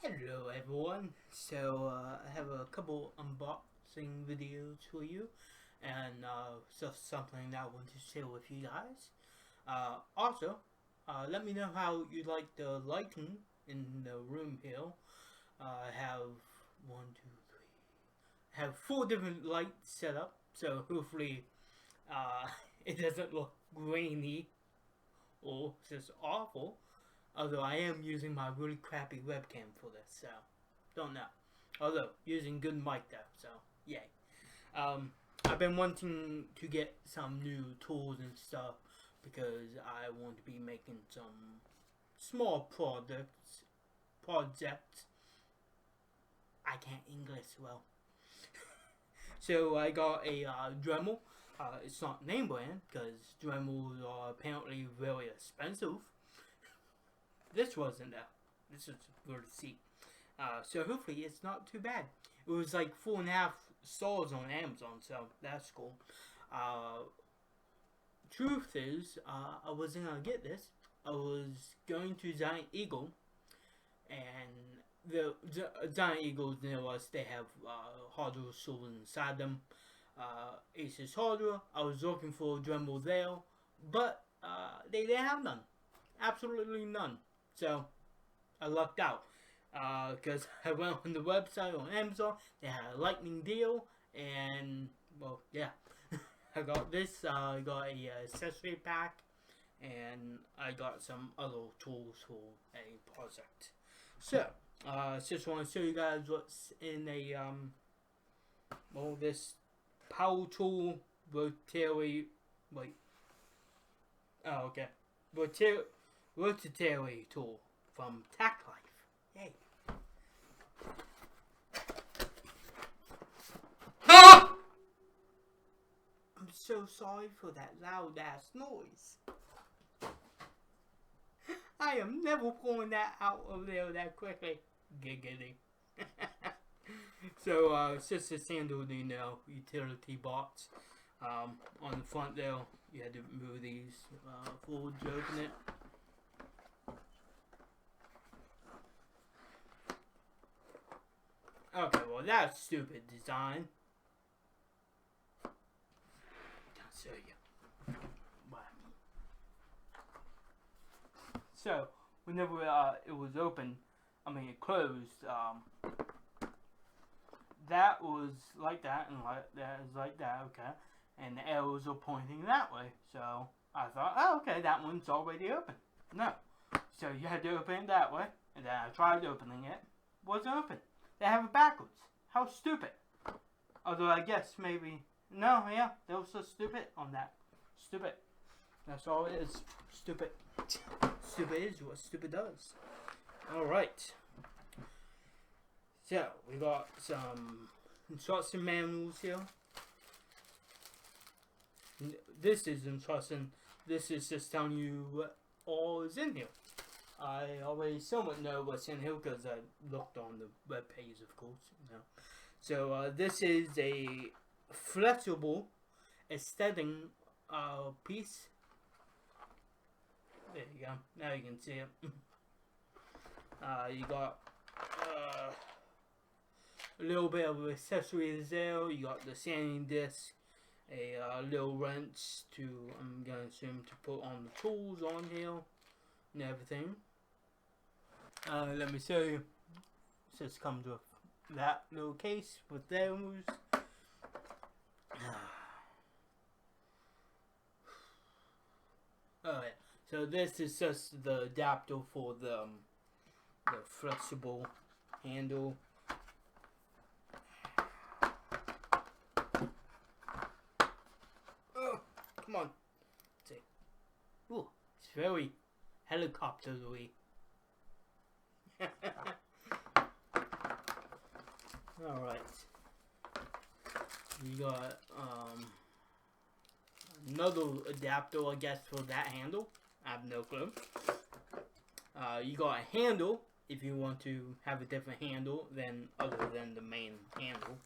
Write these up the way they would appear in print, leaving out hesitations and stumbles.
Hello everyone, so I have a couple unboxing videos for you, and just something that I want to share with you guys. Also, let me know how you like the lighting in the room here. I have have 4 different lights set up, so hopefully it doesn't look grainy or just awful. Although I am using my really crappy webcam for this, so don't know. Although using good mic though, so yay. I've been wanting to get some new tools and stuff because I want to be making some small projects. I can't English well. So I got a Dremel. It's not name brand because Dremels are apparently very expensive. This wasn't though. This is a good receipt. So hopefully it's not too bad. It was like 4.5 stars on Amazon, so that's cool. Truth is, I wasn't gonna get this. I was going to Giant Eagle, and the Giant Eagles near us, they have hardware stores inside them. Aces hardware. I was looking for a Dremel there, but they didn't have none. Absolutely none. So I lucked out because I went on the website on Amazon. They had a lightning deal, and well, yeah, I got this. I got a accessory pack, and I got some other tools for a project. So just want to show you guys what's in a this power tool rotary. Wait. Oh, okay. Rotary tool from TackLife. Yay. I'm so sorry for that loud ass noise. I am never pulling that out of there that quickly. Giggity. So it's just a standard, utility box. On the front there, you had to move these forward to open it. Okay, well that's stupid design. I'll show you. So, whenever it was open, it closed, that was like that, and that is like that, okay. And the arrows are pointing that way, so I thought, oh, okay, that one's already open. No. So you had to open it that way, and then I tried opening it. Wasn't open. They have it backwards. How stupid. Although I guess maybe... No, yeah, they were so stupid on that. Stupid. That's all it is. Stupid. Stupid is what stupid does. Alright. So, we got some instruction manuals here. This is instruction. This is just telling you what all is in here. I already somewhat know what's in here because I looked on the web page, of course. So this is a flexible aesthetic piece. There you go. Now you can see it. You got a little bit of accessories there. You got the sanding disc, a little wrench to, I'm going to assume, to put on the tools on here and everything. Let me show you. It just comes with that little case with those. Alright, so this is just the adapter for the flexible handle. Oh, come on. See. Ooh, it's very helicopter-y. Alright. We got another adapter, I guess, for that handle. I have no clue. You got a handle if you want to have a different handle other than the main handle.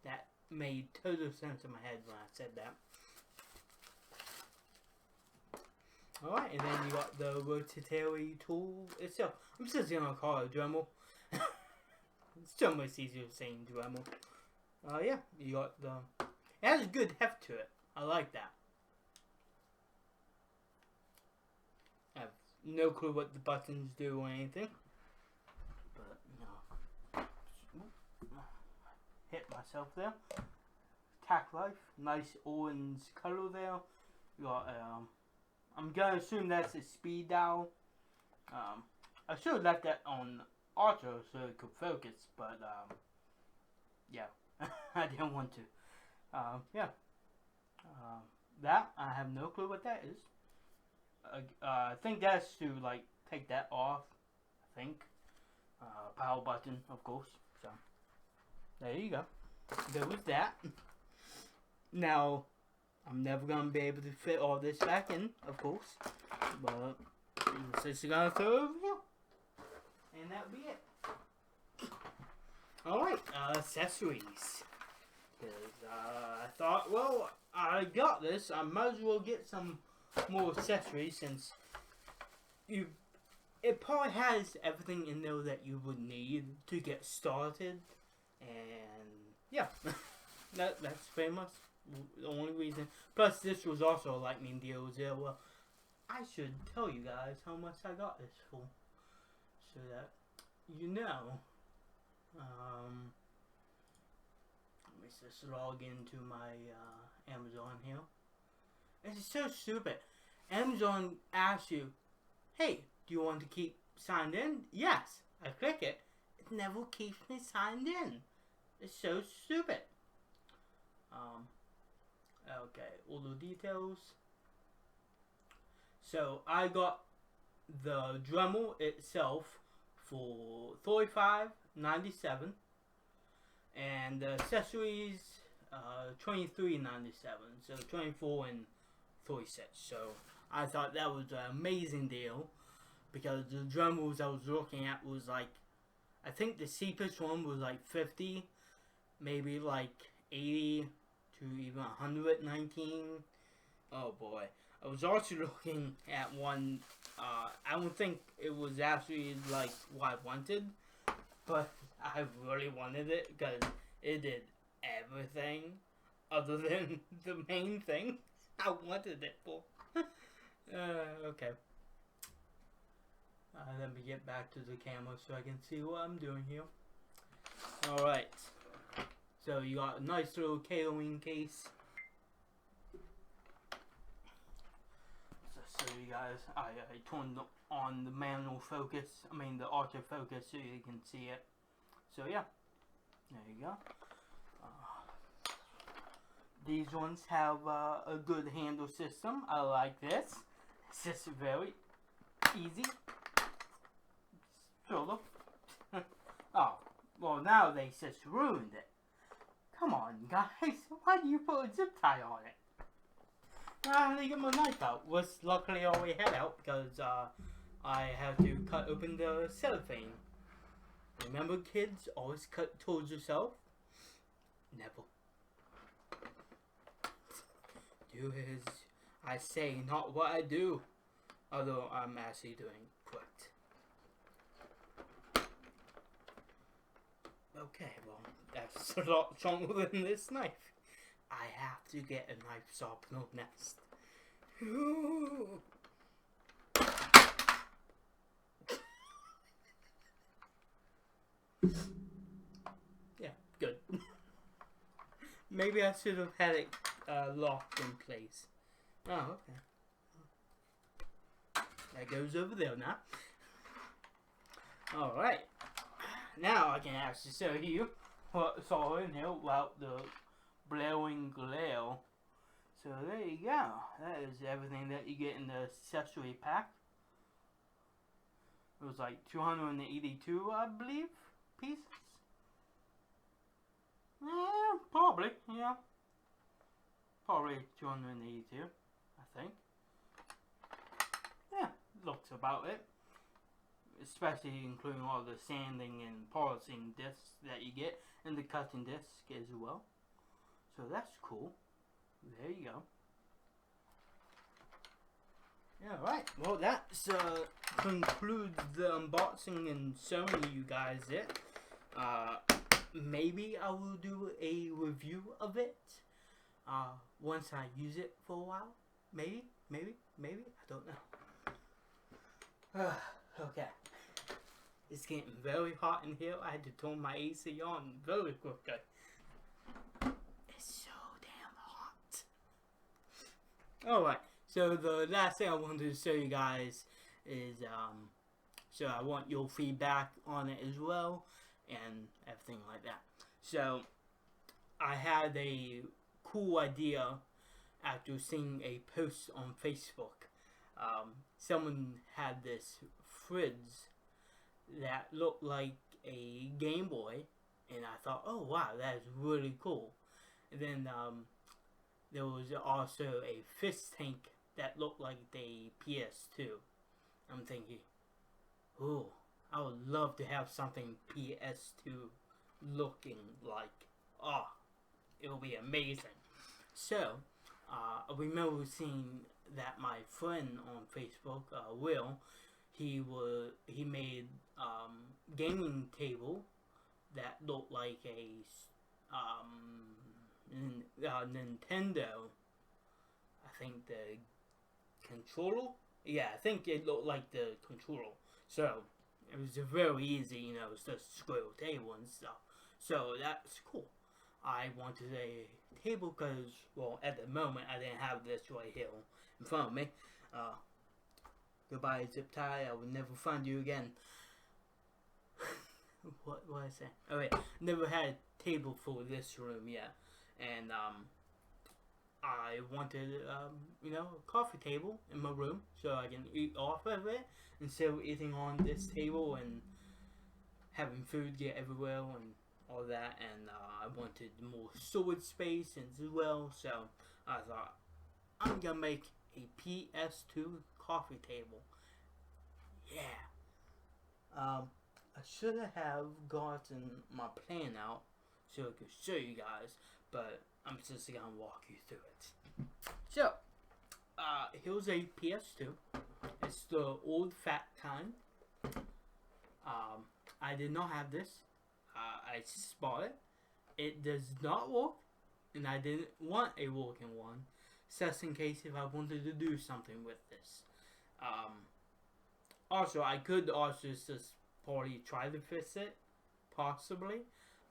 That made total sense in my head when I said that. Alright, and then you got the rotary tool itself. I'm still gonna call it a Dremel. it's so much easier saying Dremel. Yeah, you got the... It has a good heft to it. I like that. I have no clue what the buttons do or anything. But, hit myself there. TackLife, nice orange color there. You got, I'm gonna assume that's a speed dial. I should have left that on auto so it could focus, but, yeah. I didn't want to. Yeah. That, I have no clue what that is. I think that's to, like, take that off. I think. Power button, of course. So, there you go. There was that. Now, I'm never going to be able to fit all this back in, of course. But, this is going to throw over here. And that'll be it. Alright, accessories. Because I thought, well, I got this. I might as well get some more accessories since it probably has everything in there that you would need to get started. And yeah, that's pretty much the only reason. Plus, this was also a lightning deal as well. I should tell you guys how much I got this for, so that you know. Let me just log into my Amazon here. It's so stupid. Amazon asks you, hey, do you want to keep signed in? Yes. I click it. It never keeps me signed in. It's so stupid. Okay, all the details. So I got the Dremel itself for $35.97, and the accessories $23.97. So 24 and 36. So I thought that was an amazing deal because the Dremels I was looking at was like, I think the cheapest one was like 50, maybe like 80 to even 119. Oh boy. I was also looking at one, I don't think it was actually like what I wanted, but I really wanted it because it did everything other than the main thing I wanted it for. Okay. Let me get back to the camera so I can see what I'm doing here. Alright. So you got a nice little Halloween case. So you guys, I turned on the manual focus, the autofocus so you can see it. So yeah, there you go. These ones have a good handle system. I like this. It's just very easy. Sort of. Oh, well now they just ruined it. Come on guys, why do you put a zip tie on it? I had to get my knife out. Was luckily all we had out because I had to cut open the cellophane. Remember kids, always cut towards yourself. Never. Do as I say, not what I do. Although I'm actually doing correct. Okay, well, that's a lot stronger than this knife. I have to get a knife sharpener next. Yeah, good. Maybe I should have had it locked in place. Oh, okay. That goes over there now. Alright. Now I can actually show you what's all in here without the blaring glare. So there you go. That is everything that you get in the accessory pack. It was like 282, I believe, pieces. Yeah, probably, yeah. Probably 282, I think. Yeah, looks about it. Especially including all the sanding and polishing discs that you get, and the cutting disc as well. So that's cool. There you go. Yeah, right. Well, that concludes the unboxing and showing you guys it. Maybe I will do a review of it once I use it for a while. Maybe. I don't know. Okay. It's getting very hot in here. I had to turn my AC on very quickly. It's so damn hot. Alright, so the last thing I wanted to show you guys is, so I want your feedback on it as well, and everything like that. So, I had a cool idea after seeing a post on Facebook. Someone had this fridge that looked like a Game Boy, and I thought, oh wow, that's really cool. And then there was also a fish tank that looked like the PS2. I'm thinking, ooh, I would love to have something PS2 looking like. Oh, it will be amazing. So, I remember seeing that my friend on Facebook, Will, he made gaming table that looked like a Nintendo. I think the controller. Yeah, I think it looked like the controller. So it was very easy, you know, it's just square table and stuff. So that's cool. I wanted a table because, well, at the moment I didn't have this right here in front of me. Goodbye, zip tie. I will never find you again. what I say? Oh wait, never had a table for this room yet, and I wanted you know, a coffee table in my room so I can eat off of it instead of eating on this table and having food get everywhere and all that. And I wanted more storage space as well, so I thought I'm gonna make a PS2 coffee table. Yeah. I should have gotten my plan out so I could show you guys, but I'm just gonna walk you through it. So, here's a PS2. It's the old fat kind. I did not have this. I just bought it. It does not work, and I didn't want a working one, just in case if I wanted to do something with this. Also, I could also just probably try to fix it, possibly.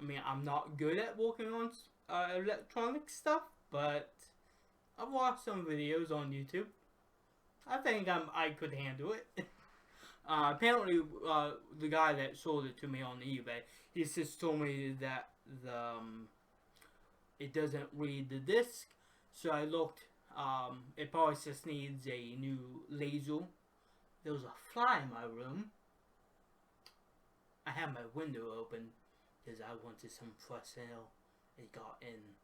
I mean, I'm not good at working on electronic stuff, but I've watched some videos on YouTube. I think I could handle it. Apparently, the guy that sold it to me on eBay, he just told me that it doesn't read the disc. So I looked. It probably just needs a new laser. There was a fly in my room. I had my window open because I wanted some fresh air. It got in.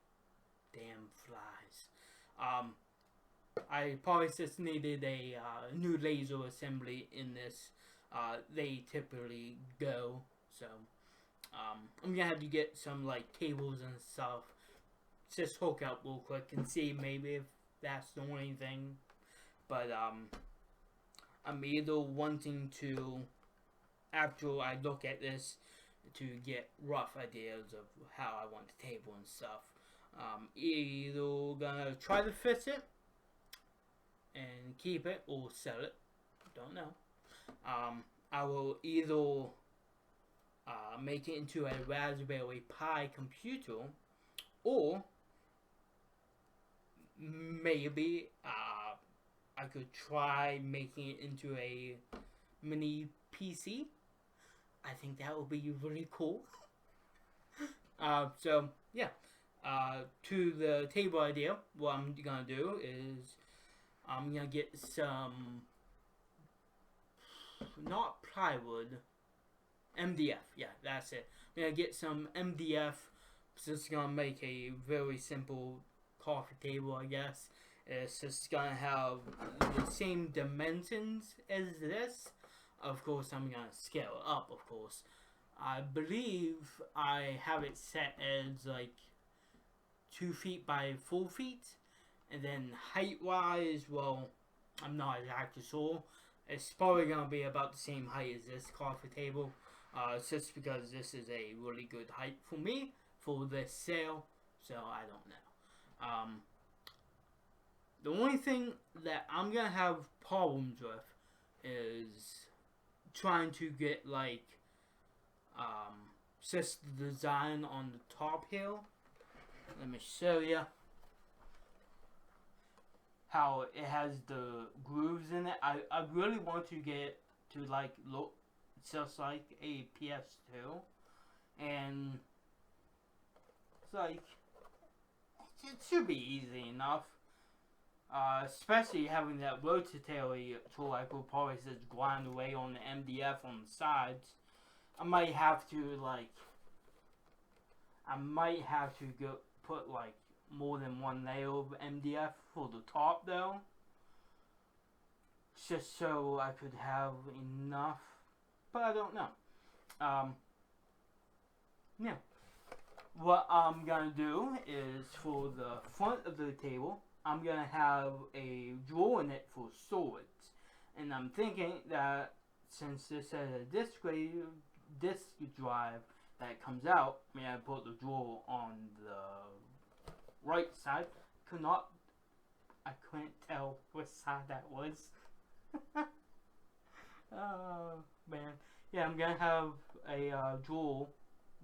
Damn flies. I probably just needed a new laser assembly in this. They typically go. So I'm gonna have to get some like cables and stuff. Just hook up real quick and see maybe if that's the only thing. But I'm either wanting to, after I look at this, to get rough ideas of how I want the table and stuff. Either gonna try to fix it and keep it or sell it. Don't know. I will either make it into a Raspberry Pi computer, or maybe I could try making it into a mini PC. I think that would be really cool. So yeah, to the table idea, what I'm gonna do is I'm gonna get some, not plywood, MDF. Yeah, that's it. I'm gonna get some MDF. Just gonna make a very simple coffee table, I guess. It's just gonna have the same dimensions as this. Of course, I'm gonna scale it up, of course. I believe I have it set as like 2 feet by 4 feet. And then height-wise, well, I'm not exactly sure. It's probably gonna be about the same height as this coffee table. Just because this is a really good height for me for this sale, so I don't know. The only thing that I'm gonna have problems with is trying to get like just the design on the top here. Let me show you how it has the grooves in it. I really want to get to like look just like a PS2, and it's like it should be easy enough. Especially having that rotary tool, I could probably just grind away on the MDF on the sides. I might have to go put like more than one layer of MDF for the top though, just so I could have enough. But I don't know. Yeah. What I'm gonna do is for the front of the table, I'm gonna have a drawer in it for storage, and I'm thinking that since this has a disk drive that comes out, I put the drawer on the right side. I couldn't tell which side that was. Oh man, yeah, I'm gonna have a drawer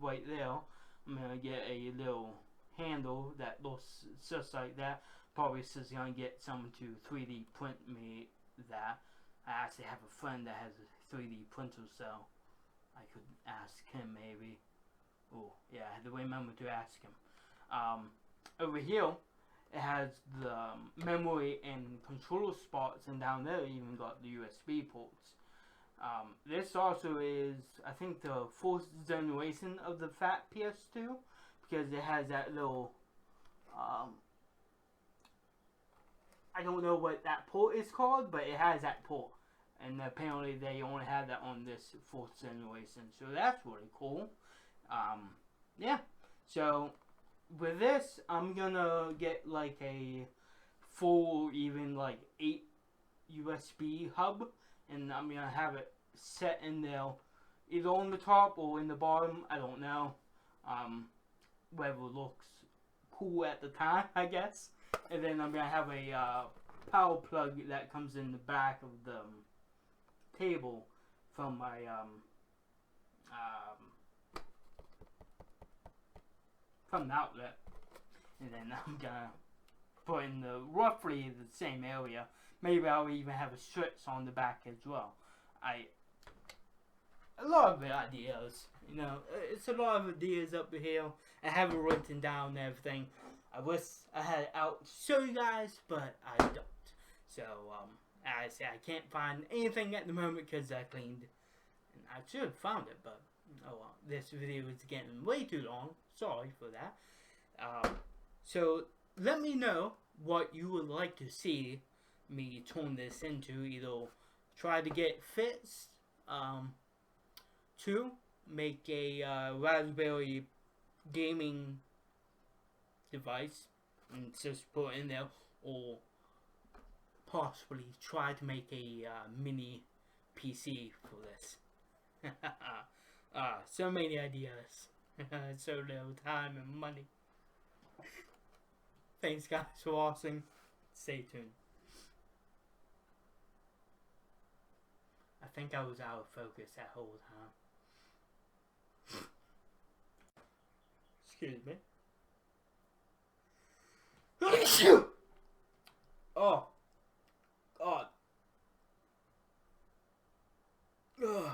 right there. I'm gonna get a little handle that looks just like that. Probably just gonna get someone to 3D print me that. I actually have a friend that has a 3D printer, so I could ask him maybe. Oh yeah, I had to remember to ask him. Over here, it has the memory and controller spots, and down there it even got the USB ports. This also is, I think, the fourth generation of the fat PS2, because it has that little, I don't know what that port is called, but it has that port. And apparently they only have that on this fourth generation, so that's really cool. Yeah, so with this, I'm gonna get like a full, even like 8 USB hub, and I'm gonna have it set in there, either on the top or in the bottom. I don't know. Whatever looks cool at the time, I guess. And then I'm gonna have a power plug that comes in the back of the table from my from the outlet, and then I'm gonna put in the roughly the same area. Maybe I'll even have a switch on the back as well. A lot of ideas, it's a lot of ideas up here. I haven't written down everything. I wish I had it out to show you guys, but I don't. So, I say I can't find anything at the moment because I cleaned. And I should have found it, but oh well. This video is getting way too long. Sorry for that. So, let me know what you would like to see me turn this into. Either try to get fits, to make a Raspberry gaming device and just put it in there, or possibly try to make a mini PC for this. So many ideas. So little time and money. Thanks guys for watching. Stay tuned. I think I was out of focus that whole time. Excuse me. Oh. God. Ugh.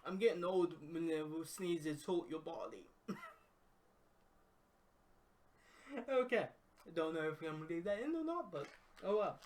I'm getting old when the sneezes hurt your body. Okay. I don't know if I'm gonna leave that in or not, but oh well.